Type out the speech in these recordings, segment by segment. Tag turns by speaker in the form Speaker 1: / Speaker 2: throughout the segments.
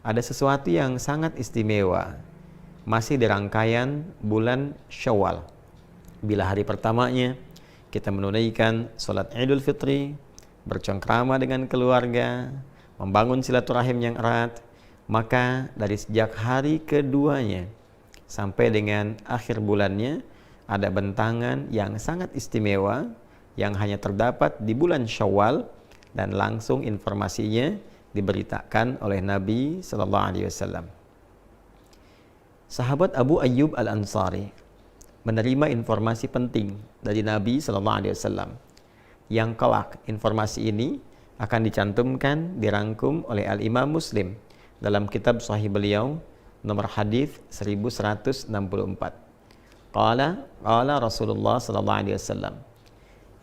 Speaker 1: ada sesuatu yang sangat istimewa masih di rangkaian bulan Syawal. Bila hari pertamanya kita menunaikan sholat Idul Fitri, bercengkrama dengan keluarga, membangun silaturahim yang erat, maka dari sejak hari keduanya sampai dengan akhir bulannya ada bentangan yang sangat istimewa yang hanya terdapat di bulan Syawal, dan langsung informasinya diberitakan oleh Nabi sallallahu alaihi wasallam. Sahabat Abu Ayyub Al-Ansari menerima informasi penting dari Nabi sallallahu alaihi wasallam yang kelak informasi ini akan dicantumkan, dirangkum oleh Al-Imam Muslim dalam kitab sahih beliau nomor hadis 1164. Qala Rasulullah sallallahu alaihi wasallam.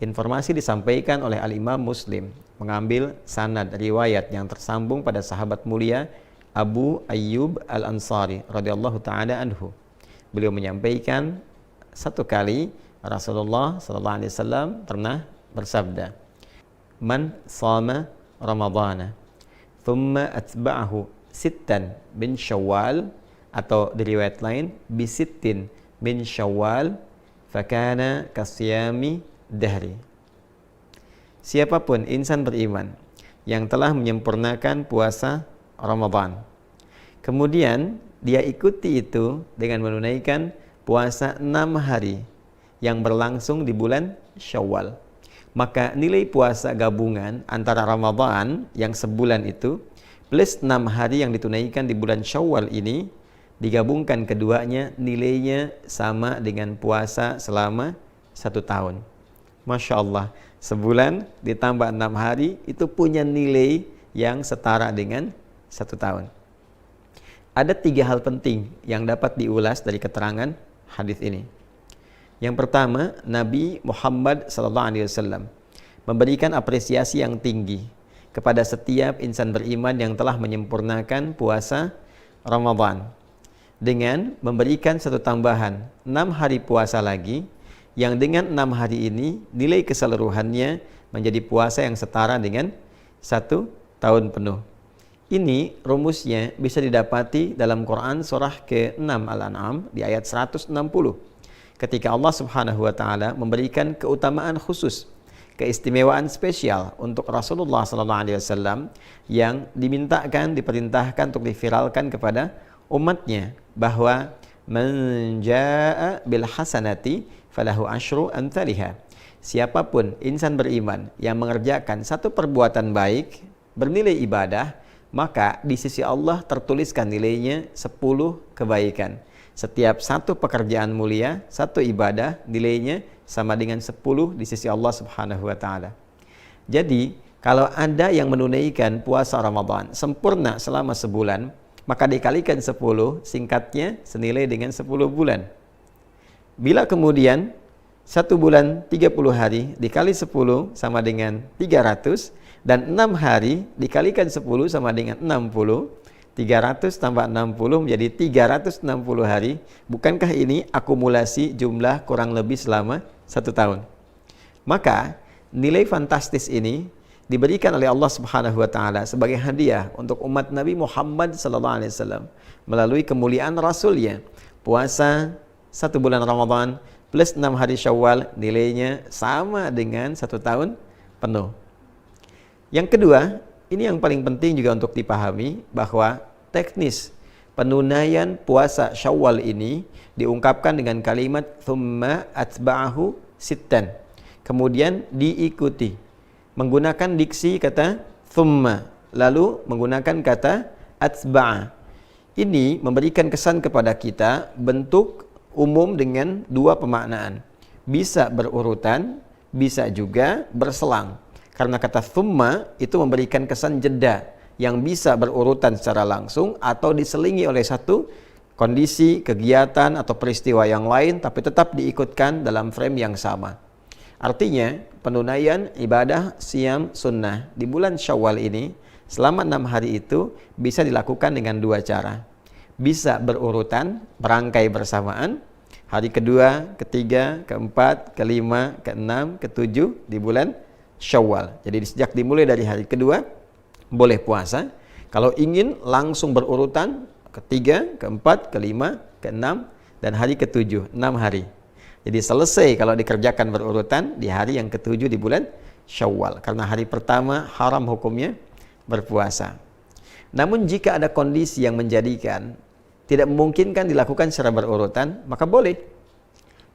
Speaker 1: Informasi disampaikan oleh Al-Imam Muslim mengambil sanad riwayat yang tersambung pada sahabat mulia Abu Ayyub Al-Ansari radhiyallahu taala anhu. Beliau menyampaikan, satu kali Rasulullah sallallahu alaihi wasallam pernah bersabda, "Man shama Ramadhana thumma atba'ahu sittan min Syawal," atau di riwayat lain bisittin min Syawal, fakana kasyami dahri. Siapapun insan beriman yang telah menyempurnakan puasa Ramadan, kemudian dia ikuti itu dengan menunaikan puasa 6 hari yang berlangsung di bulan Syawal, maka nilai puasa gabungan antara Ramadan yang sebulan itu plus 6 hari yang ditunaikan di bulan Syawal ini, digabungkan keduanya nilainya sama dengan puasa selama 1 tahun. Masya Allah, sebulan ditambah 6 hari itu punya nilai yang setara dengan 1 tahun. Ada 3 hal penting yang dapat diulas dari keterangan hadis ini. Yang pertama, Nabi Muhammad SAW memberikan apresiasi yang tinggi kepada setiap insan beriman yang telah menyempurnakan puasa Ramadan dengan memberikan satu tambahan 6 hari puasa lagi, yang dengan 6 hari ini nilai keseluruhannya menjadi puasa yang setara dengan 1 tahun penuh. Ini rumusnya bisa didapati dalam Quran surah ke-6 Al-An'am di ayat 160. Ketika Allah Subhanahu wa taala memberikan keutamaan khusus, keistimewaan spesial untuk Rasulullah sallallahu alaihi wasallam yang diperintahkan untuk diviralkan kepada umatnya, bahwa man jaa bil hasanati falahu asyru amthaliha. Siapapun insan beriman yang mengerjakan satu perbuatan baik bernilai ibadah, maka di sisi Allah tertuliskan nilainya 10 kebaikan. Setiap satu pekerjaan mulia, satu ibadah, nilainya sama dengan 10 di sisi Allah Subhanahu wa taala. Jadi, kalau ada yang menunaikan puasa Ramadan sempurna selama sebulan, maka dikalikan 10, singkatnya senilai dengan 10 bulan. Bila kemudian 1 bulan 30 hari dikali 10 sama dengan 300, dan 6 hari dikalikan 10 sama dengan 60, 300 tambah 60 menjadi 360 hari. Bukankah ini akumulasi jumlah kurang lebih selama 1 tahun? Maka nilai fantastis ini diberikan oleh Allah Subhanahu wa taala sebagai hadiah untuk umat Nabi Muhammad sallallahu alaihi wasallam melalui kemuliaan Rasulnya. Puasa 1 bulan Ramadan plus 6 hari Syawal nilainya sama dengan 1 tahun penuh. Yang kedua, ini yang paling penting juga untuk dipahami, bahwa teknis penunaian puasa Syawal ini diungkapkan dengan kalimat thumma atba'ahu sittan. Kemudian diikuti menggunakan diksi kata thumma, lalu menggunakan kata atba'a. Ini memberikan kesan kepada kita bentuk umum dengan 2 pemaknaan. Bisa berurutan, bisa juga berselang. Karena kata thumma itu memberikan kesan jeda yang bisa berurutan secara langsung atau diselingi oleh satu kondisi, kegiatan atau peristiwa yang lain, tapi tetap diikutkan dalam frame yang sama. Artinya, penunaian ibadah siam sunnah di bulan Syawal ini selama 6 hari itu bisa dilakukan dengan 2 cara. Bisa berurutan, berangkai bersamaan, hari kedua, ketiga, keempat, kelima, keenam, ketujuh di bulan Syawal. Jadi sejak dimulai dari hari kedua boleh puasa, Kalau ingin langsung berurutan ketiga, keempat, kelima, keenam, dan hari ketujuh, 6 hari. Jadi selesai kalau dikerjakan berurutan di hari yang ketujuh di bulan Syawal. Karena hari pertama haram hukumnya berpuasa. Namun jika ada kondisi yang menjadikan tidak memungkinkan dilakukan secara berurutan, maka boleh.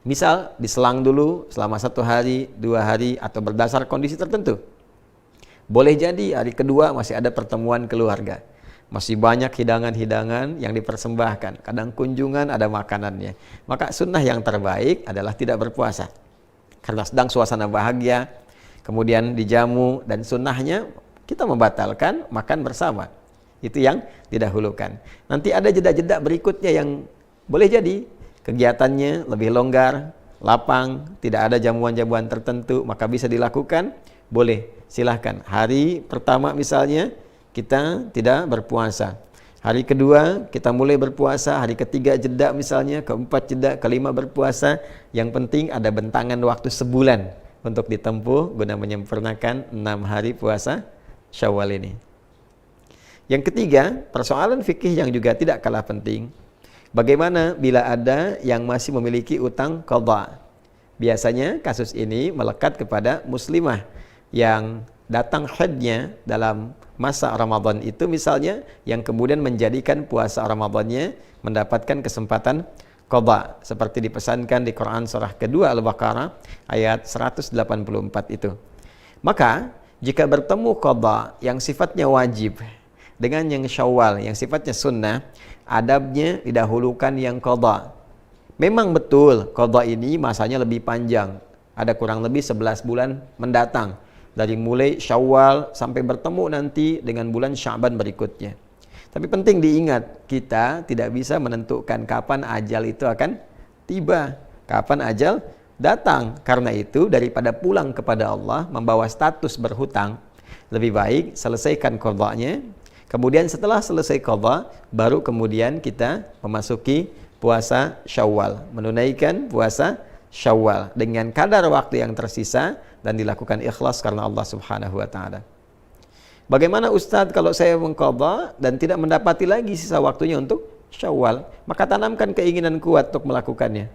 Speaker 1: Misal diselang dulu selama 1 hari, 2 hari, atau berdasar kondisi tertentu. Boleh jadi hari kedua masih ada pertemuan keluarga. Masih banyak hidangan-hidangan yang dipersembahkan. Kadang kunjungan ada makanannya. Maka sunnah yang terbaik adalah tidak berpuasa. Karena sedang suasana bahagia, kemudian dijamu, dan sunnahnya kita membatalkan makan bersama. Itu yang didahulukan. Nanti ada jeda-jeda berikutnya yang boleh jadi kegiatannya lebih longgar, lapang, tidak ada jamuan-jamuan tertentu, maka bisa dilakukan. Boleh, silahkan. Hari pertama misalnya kita tidak berpuasa. Hari kedua kita mulai berpuasa, hari ketiga jeda misalnya, keempat jeda, kelima berpuasa. Yang penting ada bentangan waktu sebulan untuk ditempuh guna menyempurnakan 6 hari puasa Syawal ini. Yang ketiga, persoalan fikih yang juga tidak kalah penting. Bagaimana bila ada yang masih memiliki utang qadha? Biasanya kasus ini melekat kepada muslimah yang datang haidnya dalam masa Ramadan itu misalnya, yang kemudian menjadikan puasa Ramadannya mendapatkan kesempatan qadha, seperti dipesankan di Quran surah kedua Al-Baqarah ayat 184 itu. Maka jika bertemu qadha yang sifatnya wajib dengan yang Syawal yang sifatnya sunnah, adabnya didahulukan yang qadha. Memang betul qadha ini masanya lebih panjang, ada kurang lebih 11 bulan mendatang, dari mulai Syawal sampai bertemu nanti dengan bulan Sya'ban berikutnya. Tapi penting diingat, kita tidak bisa menentukan kapan ajal itu akan tiba, kapan ajal datang. Karena itu daripada pulang kepada Allah membawa status berhutang, lebih baik selesaikan qadhanya. Kemudian setelah selesai qadha, baru kemudian kita memasuki puasa Syawal, menunaikan puasa Syawal dengan kadar waktu yang tersisa dan dilakukan ikhlas karena Allah Subhanahu wa taala. Bagaimana Ustadz kalau saya mengqadha dan tidak mendapati lagi sisa waktunya untuk Syawal? Maka tanamkan keinginan kuat untuk melakukannya.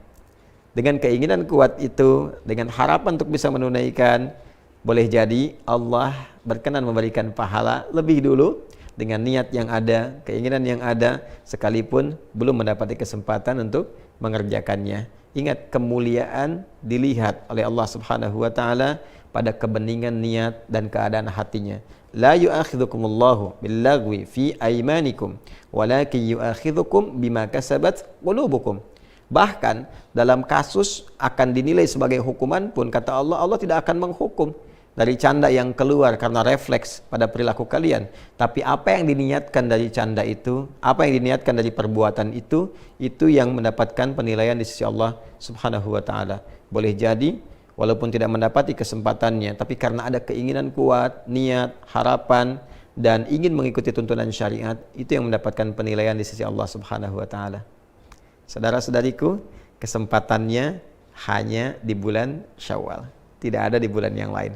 Speaker 1: Dengan keinginan kuat itu, dengan harapan untuk bisa menunaikan, boleh jadi Allah berkenan memberikan pahala lebih dulu dengan niat yang ada, keinginan yang ada, sekalipun belum mendapati kesempatan untuk mengerjakannya. Ingat, kemuliaan dilihat oleh Allah Subhanahu wa taala pada kebeningan niat dan keadaan hatinya. La yu'akhidhukumullahu billagwi fi aymanikum walakin yu'akhidhukum bima kasabat qulubukum. Bahkan dalam kasus akan dinilai sebagai hukuman pun, kata Allah, Allah tidak akan menghukum dari canda yang keluar karena refleks pada perilaku kalian. Tapi apa yang diniatkan dari canda itu, apa yang diniatkan dari perbuatan itu yang mendapatkan penilaian di sisi Allah Subhanahu wa taala. Boleh jadi walaupun tidak mendapati kesempatannya, tapi karena ada keinginan kuat, niat, harapan, dan ingin mengikuti tuntunan syariat, itu yang mendapatkan penilaian di sisi Allah Subhanahu wa taala. Saudara-saudariku, kesempatannya hanya di bulan Syawal, tidak ada di bulan yang lain.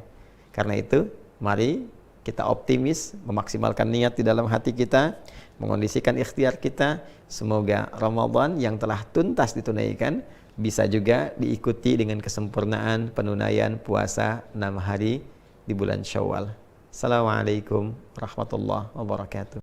Speaker 1: Karena itu, mari kita optimis, memaksimalkan niat di dalam hati kita, mengondisikan ikhtiar kita. Semoga Ramadan yang telah tuntas ditunaikan bisa juga diikuti dengan kesempurnaan penunaian puasa 6 hari di bulan Syawal. Assalamualaikum warahmatullahi wabarakatuh.